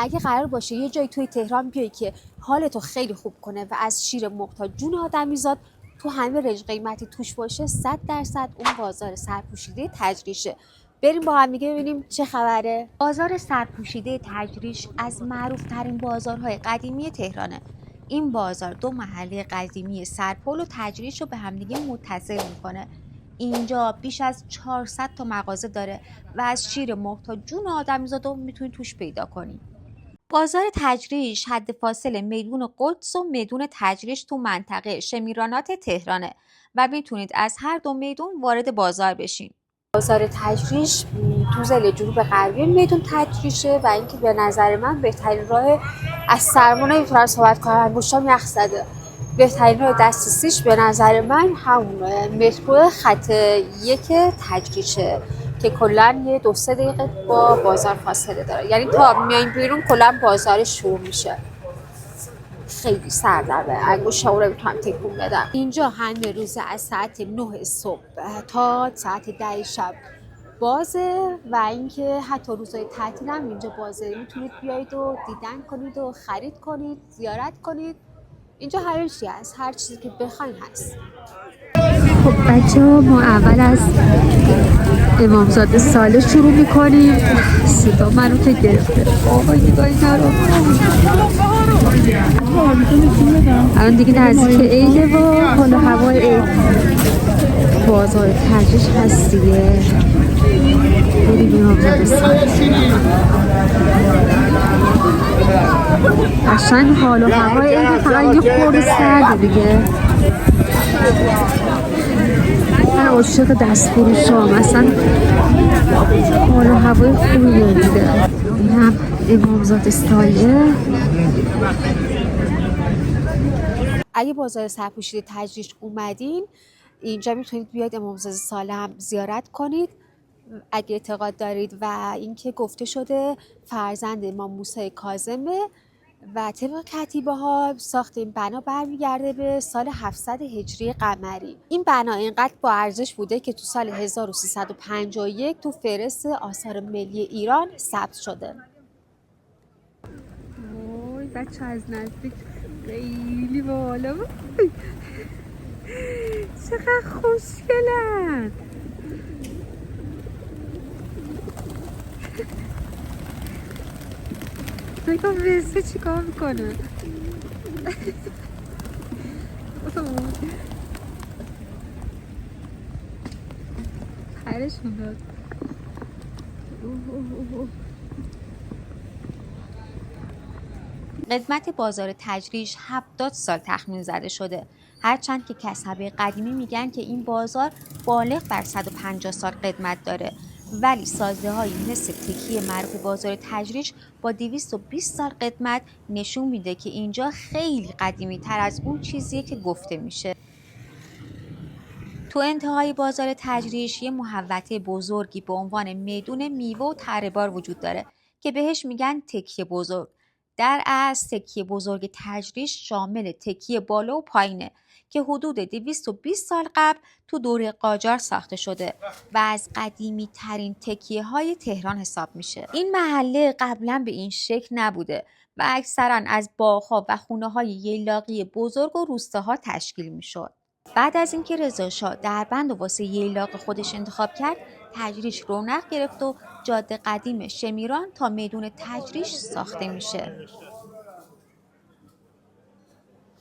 اگه قرار باشه یه جایی توی تهران بیای که حالتو خیلی خوب کنه و از شیر مرغ تا جون آدمیزاد تو همه رنج قیمتی توش باشه، 100% اون بازار سرپوشیده تجریشه. بریم با هم دیگه ببینیم چه خبره. بازار سرپوشیده تجریش از معروف‌ترین بازارهای قدیمی تهرانه. این بازار دو محله قدیمی سرپل و تجریش رو به همدیگه متصل میکنه. اینجا بیش از 400 تا مغازه داره و از شیر مرغ تا جون آدمیزاده میتونی توش پیدا کنی. بازار تجریش حد فاصل میدون قدس و میدون تجریش تو منطقه شمیرانات تهرانه و میتونید از هر دو میدون وارد بازار بشین. بازار تجریش تو ضلع جنوب غربی میدون تجریشه و اینکه به نظر من بهترین راه، از سرما نمیتونم صحبت کنم، انگشتام یخ زده، بهترین راه دسترسیش به نظر من همون مترو خط 1 تجریشه که کلا یه 2-3 دقیقه با بازار فاصله داره، یعنی تا میایم بیرون کلا بازار شروع میشه. خیلی سردمه، انگشتم رو نمیتونم تکون بدم. اینجا همه روز از ساعت 9 صبح تا ساعت 10 شب بازه و اینکه حتی روزهای تعطیل هم اینجا بازه، میتونید بیایید و دیدن کنید و خرید کنید، زیارت کنید. اینجا هر چی هست، هر چیزی که بخواین هست. خب بچه ها، ما اول از امامزاده ساله شروع میکنیم. صدا منو که گرفته. آقای نگاه اینا رو. الان دیگه نزدیک عیده و حالا هوای عید. بازار تجریش هست دیگه. بریم امامزاده ساله. قشنگ حال و هوای عید، فقط یه خورده سرده دیگه. من عاشق دست فروش هم اصلا، حال و هوای خوبی دیگه. این هم امامزاده ساله. اگه بازار سرپوشیده تجریش اومدین اینجا میتونید بیاید امامزاده ساله هم زیارت کنید اگه اعتقاد دارید. و اینکه گفته شده فرزند امام موسی کاظمه و طبق کتیبه ها ساخت این بنا برمیگرده به سال 700 هجری قمری. این بنا اینقدر با ارزش بوده که تو سال 1351 تو فهرست آثار ملی ایران ثبت شده. وای بچه از نزدیک خیلی بالا بود. چقدر خوشگلن. نگاه وزه چی کار میکنه. پرش میداد. قدمت بازار تجریش 70 سال تخمین زده شده، هرچند که کسبه قدیمی میگن که این بازار بالغ بر 150 سال قدمت داره، ولی سازه‌هایی مثل تکیه معروف بازار تجریش با 220 سال قدمت نشون میده که اینجا خیلی قدیمی تر از اون چیزیه که گفته میشه. تو انتهای بازار تجریش یه محوطه بزرگی به عنوان میدون میوه و تره‌بار وجود داره که بهش میگن تکیه بزرگ. در اصل تکیه بزرگ تجریش شامل تکیه بالا و پایینه که حدود 220 سال قبل تو دوره قاجار ساخته شده و از قدیمی ترین تکیه های تهران حساب میشه. این محله قبلا به این شکل نبوده و اکثرا از باغ‌ها و خونه‌های ییلاقی بزرگ و روستاها تشکیل میشد. بعد از اینکه رضاشاه دربند و واسه ییلاق خودش انتخاب کرد، تجریش رونق گرفت و جاده قدیم شمیران تا میدون تجریش ساخته میشه.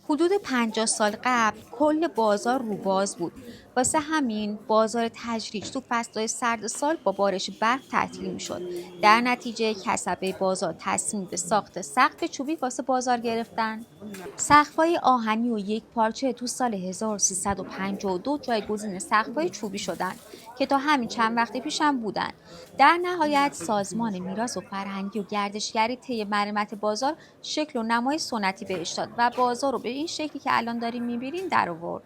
حدود 50 سال قبل کل بازار روباز بود. واسه همین بازار تجریش تو فصل‌های سرد سال با بارش برف تعطیل میشد. در نتیجه کسبه بازار تصمیم به ساخت سقف چوبی واسه بازار گرفتن. سقف‌های آهنی و یک پارچه تو سال 1352 جایگزین سقف‌های چوبی شدن که تا همین چند وقت پیش هم بودن. در نهایت سازمان میراث و فرهنگی و گردشگری طی مرمت بازار شکل و نمای سنتی بهش داد و بازار رو به این شکلی که الان داریم می‌بینین در آورد.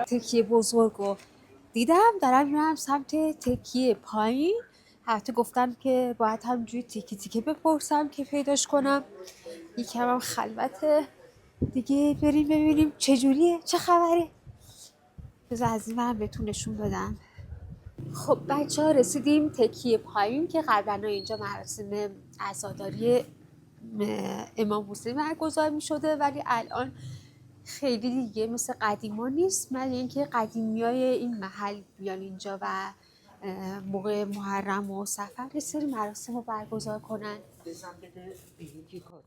تکیه بزرگو دیدم، دارم میرم سمت تکیه پایین حتی گفتم که باید همجوری تیکه تیکه بپرسم که پیداش کنم. یکم هم خلوته دیگه، بریم ببینیم چجوریه، چه خبره. بذار از این ورم بهتون نشون بدم. خب بچه ها رسیدیم تکیه پایین که قبلا اینجا مراسم عزاداری امام حسین برگزار می شده، ولی الان خیلی دیگه مثل قدیما نیست. من اینکه قدیمیای این محل بیان اینجا و موقع محرم و سفر یه سری مراسم رو برگزار کنن.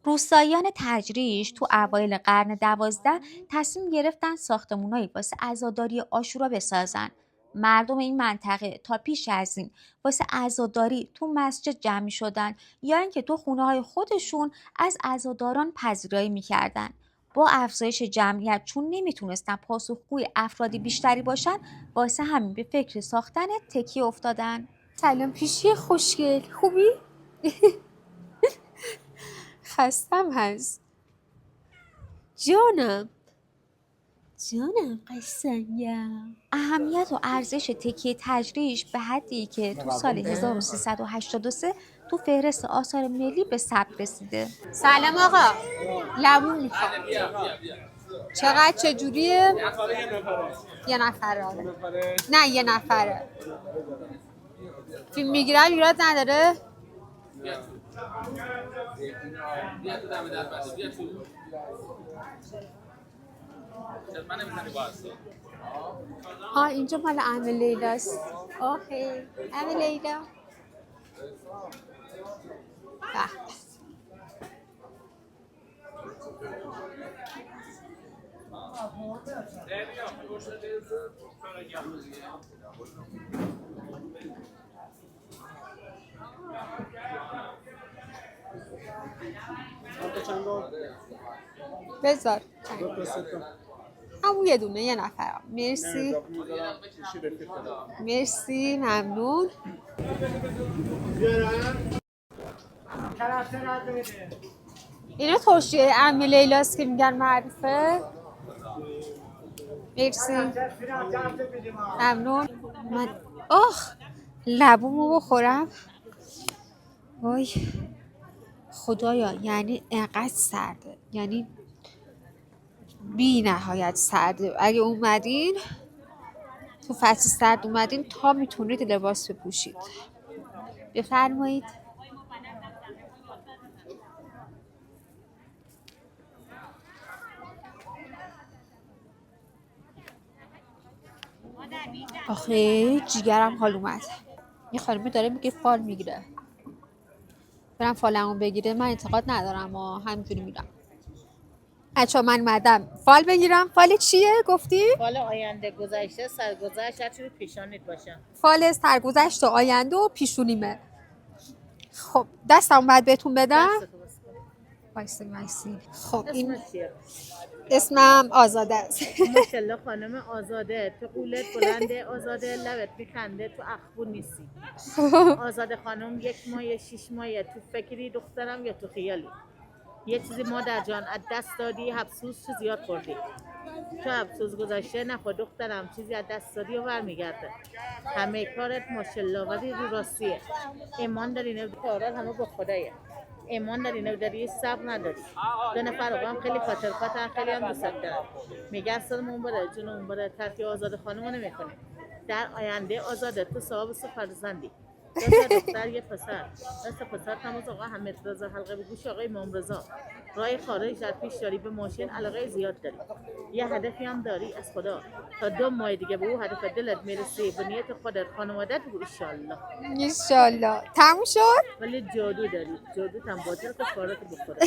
روستاییان تجریش تو اوایل قرن 12 تصمیم گرفتن ساختمونایی واسه عزاداری عاشورا بسازن. مردم این منطقه تا پیش از این واسه عزاداری تو مسجد جمع شدن یا اینکه تو خونه‌های خودشون از عزاداران پذیرایی می‌کردن. با افزایش جمعیت چون نمیتونستن پاسخگوی افرادی بیشتری باشن، واسه همین به فکر ساختن تکیه افتادن. سلام پیشی خوشگل، خوبی؟ خستم هست جانم قشنگم. اهمیت و ارزش تکیه تجریش به حدی که تو سال 1383 تو فهرست آثار ملی به ثبت رسیده. سلام آقا، لبون میخوام. چقدر چجوریه؟ یه نفره. نه یه نفره. فیلم میگیرم ایراد نداره؟ ها اینجا مال عمه لیلاست. اوکی عمه لیلا. بذار همون یه دونه، یه نفر. مرسی مرسی ممنون. اینا ترشیه عمه لیلاست که میگن معروفه. مرسی ممنون. من لبومو بخورم. وای خدایا، یعنی انقدر سرده، یعنی بی نهایت سرده. اگه اومدین تو فصل سرد اومدین تا میتونید لباس بپوشید. بفرمایید. آخه جیگرم حال اومد. یه خانمی داره میگه فال میگیره، برم فالمو بگیره. من اعتقاد ندارم و همینجوری میرم. بچه‌ها من اومدم فال بگیرم. فال چیه گفتی؟ فال آینده، گذشته، سرگذشت، هر چیزی پیشانیت باشه. فال سرگذشت و آینده و پیشونیمه. خب دستم باید بهتون بدم. وایسی. خب این اسمم آزاده است. ماشاءالله خانم آزاده، تو قولت بلنده، آزاده لبت میخنده، تو اخبون نیستی. آزاده خانم 1 ماه 6 ماه تو فکری دخترم یا تو خیالی؟ یه چیزی مادر جان از دست دادی، افسوس چه زیاد خوردی. تو افسوس گذاشته نخور دخترم، چیزی از دست دادی و برمیگرده. همه کارت ماشاءالله ولی رو راستیه. ایمان داری نه کارات همه با خدایه. ایمان داری نه داری صبر نداری. 2 نفر رو هم خیلی خاطر خاطر خیلی هم دوست دارم. میگه سلمون بره جنون بره ترک آزاده خانم نمیکنه. در آینده آزاده تو صاحب فرزندی. 2 دختر یه پسر. دست پسر تماس آقا حمید رضا حلقه به گوش آقای امام رضا. راه خارج در پیش داری، به ماشین علاقه زیاد داری. یه هدفی هم داری از خدا، تا 2 ماه دیگه به اون هدف دلت میرسی، به نیت خودت خانوادت بگو انشالله. تموم شد. ولی جادو داری، جادو تن باطل که کارات بخوره.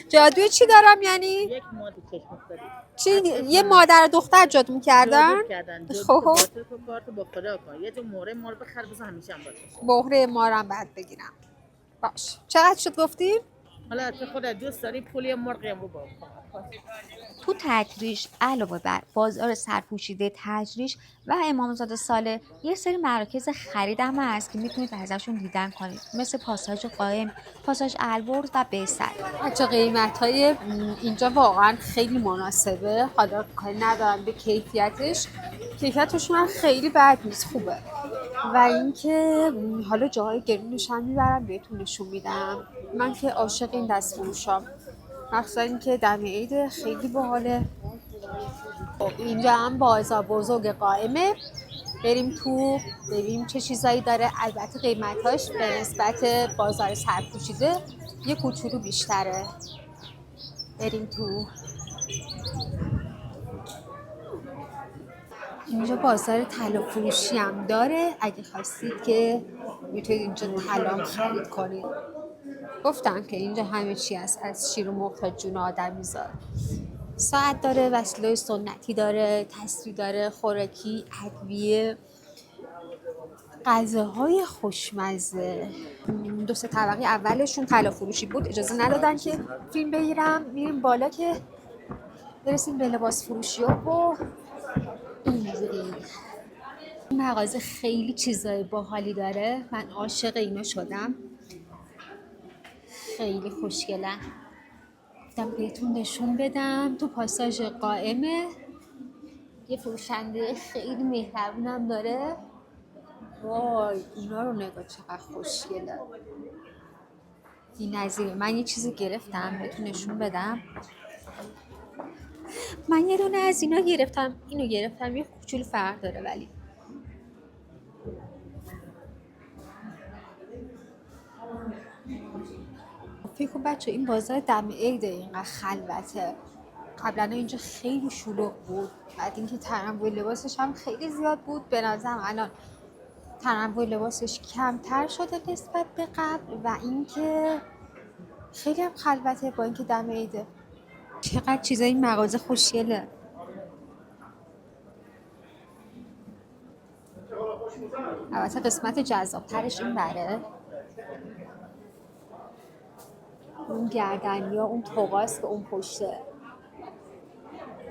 جادو چی دارم یعنی؟ 1 ماه تو چشمت داری. چی یه مادر دختر جادو می‌کردن؟ جادو کردن، جادو خب باطل که کارت با خدا کن. یه جو مهره بخر بس همیشه هم باشه. مهره مارم بعد بگیرم. باش. چقدر شد گفتیم؟ حالا تو خودت دوست داری پولی مرغ هم بابا. تو تجریش علاوه بر بازار سرپوشیده تجریش و امامزاده صالح، یه سری مراکز خرید هم هست که میتونید ازشون دیدن کنید، مثل پاساژ قائم، پاساژ البرز و بیصل. بچه قیمت‌های اینجا واقعا خیلی مناسبه. حالا کاری ندارم به کیفیتش، کیفیتشون هم خیلی بد نیست، خوبه. و اینکه حالا جاهای گرونش هم میبرم بهتون نشون میدم. من که عاشق این دست فروشام، مخصوصا اینکه دم عید خیلی باحاله. خب اینجا هم بازار بزرگ قائمه، بریم تو ببینیم چه چیزایی داره. البته قیمتاش به نسبت بازار سرپوشیده یه کوچولو بیشتره. بریم تو. اینجا بازار طلا فروشی هم داره، اگه خواستید که میتونید اینجا طلا خرید کنید. گفتم که اینجا همه چی هست، از شیر و مرغ تا جون آدمیزاد. ساعت داره، وسیله سنتی داره، تسبیح داره، خوراکی، ادویه، غذاهای خوشمزه. 2 طبقه اولشون طلا فروشی بود، اجازه ندادن که فیلم بگیرم. میریم بالا که برسیم به لباس فروشی و اینجوری. این مغازه خیلی چیزای باحالی داره، من عاشق اینا شدم، خیلی خوشگلن. گفتم بهتون نشون بدم. تو پاساژ قائمه یه فروشنده خیلی مهربونم داره. وای اینا رو نگاه چقدر خوشگله، بی‌نظیره. من یه چیزی گرفتم بهتون نشون بدم. من یه دونه از اینا گرفتم، اینو گرفتم، یه کوچولو فرق داره ولی فکر کن بچه این بازار دم عیده اینقدر خلوته. قبلا اینجا خیلی شلوغ بود، بعد اینکه تنوع لباسش هم خیلی زیاد بود. به نظرم الان تنوع لباسش کمتر شده نسبت به قبل و اینکه خیلی هم خلوته با اینکه دم عیده. چقدر چیزای این مغازه خوشگله. البته قسمت جذابترش این بره، اون گردنی ها، اون توقاست که اون پشته،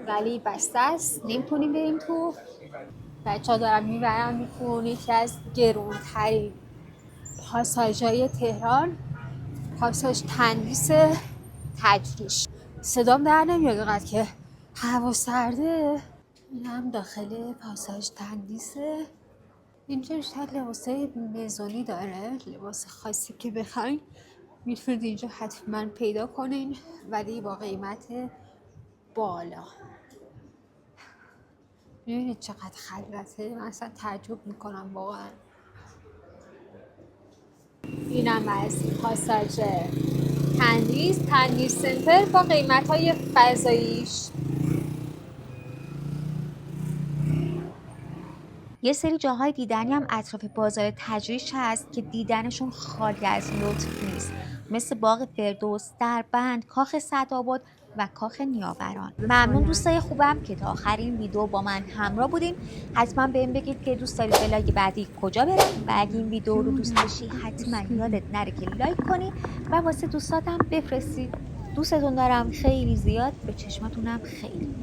ولی بسته است، نمیتونیم بریم تو. بچه ها دارم میبرم میکنون یکی از گرونترین پاساژهای تهران، پاساژ تندیس تجریش. صدام در نمیاد اینقدر که هوا سرده. این هم داخل پاساژ تندیسه. اینجا بیشتر لباسای مزونی داره، لباس خاصی که بخواین میتونید اینجا حتما پیدا کنین، ولی با قیمت بالا. میبینید چقدر خلوته، من اصلا تعجب میکنم واقعا. اینم از پاساژ تندیس سنتر با قیمت‌های فضاییش. یه سری جاهای دیدنی هم اطراف بازار تجریش هست که دیدنشون خالی از لطف نیست، مثل باغ فردوس، دربند، کاخ سعدآباد و کاخ نیاوران. ممنون دوستای خوبم که تا آخرین ویدیو با من همراه بودین. حتما بهم بگید که دوست دارید ولاگ بعدی کجا برم و اگه این ویدیو رو دوست داشتی حتما یادت نره که لایک کنی و واسه دوستاتم بفرستید. دوستتون دارم خیلی زیاد، به چشمتونم خیلی.